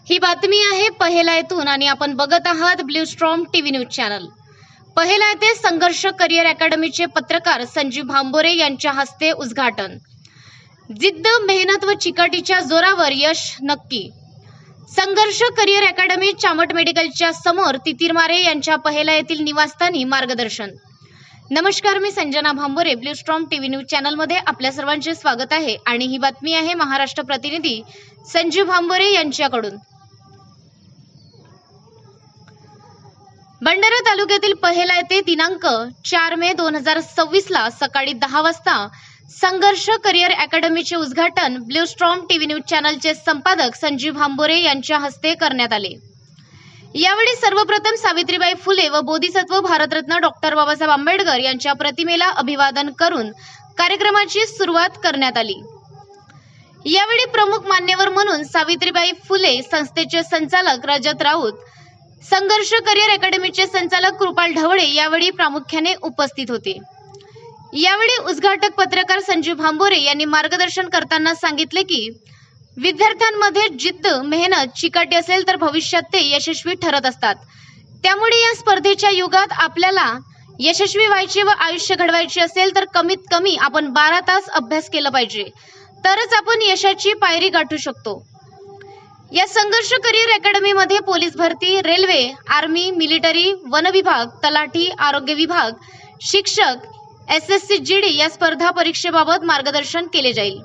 ही बातमी आहे पहिला येथून आणि आपण बघत आहात blue storm TV news channel. पहिला येथे संघर्ष करिअर अकॅडमीचे पत्रकार संजीव भांबोरे यांच्या हस्ते उद्घाटन। जिद्द, मेहनत व चिकाटीच्या जोरावर यश नक्की। संघर्ष करिअर अकॅडमी चामट मेडिकलच्या समोर तितीरमारे यांच्या पहिला येथील निवासस्थानी मार्गदर्शन। नमस्कार, मी Sanjana Bhambore, blue storm TV news channel मध्ये आपल्या सर्वांचे स्वागत आहे आणि ही बातमी आहे महाराष्ट्र प्रतिनिधी संजीव भांबोरे यांच्याकडून। भंडारा तालुक्यातील पहिला येथे दिनांक 4 मे 2026 ला सकाळी 10 वाजता संघर्ष करिअर अकॅडमीचे उद्घाटन ब्ल्यू स्ट्रॉम टीव्ही न्यूज चॅनलचे संपादक संजीव भांबोरे यांच्या हस्ते करण्यात आले। यावेळी सर्वप्रथम सावित्रीबाई फुले व बोधिसत्व भारतरत्न डॉक्टर बाबासाहेब आंबेडकर यांच्या प्रतिमेला अभिवादन करून कार्यक्रमाची सुरुवात करण्यात आली। यावेळी प्रमुख मान्यवर म्हणून सावित्रीबाई फुले संस्थेचे संचालक रजत राऊत, संघर्ष करिअर अकॅडमीचे संचालक कृपाल ढवळे यावेळी प्रामुख्याने उपस्थित होते। यावेळी उद्घाटक पत्रकार संजीव भांबोरे यांनी मार्गदर्शन करताना सांगितले की विद्यार्थ्यांमध्ये जिद्द, मेहनत, चिकाटी असेल तर भविष्यात ते यशस्वी ठरत असतात। त्यामुळे या स्पर्धेच्या युगात आपल्याला यशस्वी व्हायचे व आयुष्य घडवायचे असेल तर कमीत कमी आपण 12 तास अभ्यास केला पाहिजे, तरच आपण यशाची पायरी गाठू शकतो। या संघर्ष करिअर अकॅडमी मध्ये पोलीस भरती, रेल्वे, आर्मी, मिलिटरी, वन विभाग, तलाठी, आरोग्य विभाग, शिक्षक, SSC GD या स्पर्धा परीक्षेबाबत मार्गदर्शन केले जाईल।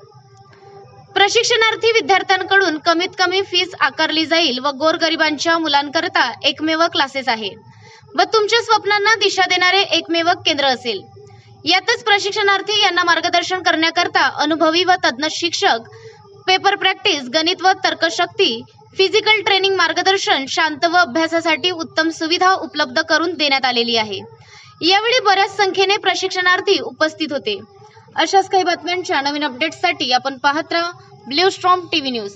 प्रशिक्षणार्थी विद्यार्थ्यांकडून कमीत कमी फीस आकारली जाईल व गोरगरिबांच्या मुलांकरता एकमेव क्लासेस आहे व तुमच्या स्वप्नांना दिशा देणारे एकमेव केंद्र असेल। यातच प्रशिक्षणार्थी यांना मार्गदर्शन करण्याकरता अनुभवी व तज्ञ शिक्षक, पेपर प्रॅक्टिस, गणित व तर्कशक्ती, फिजिकल ट्रेनिंग, मार्गदर्शन, शांत व अभ्यासासाठी उत्तम सुविधा उपलब्ध करून देण्यात आलेली आहे। यावेळी बऱ्याच संख्येने प्रशिक्षणार्थी उपस्थित होते। अशाच काही बातम्यांच्या नवीन अपडेट्ससाठी आपण पाहत राहा ब्ल्यू स्ट्रॉम टीव्ही न्यूज।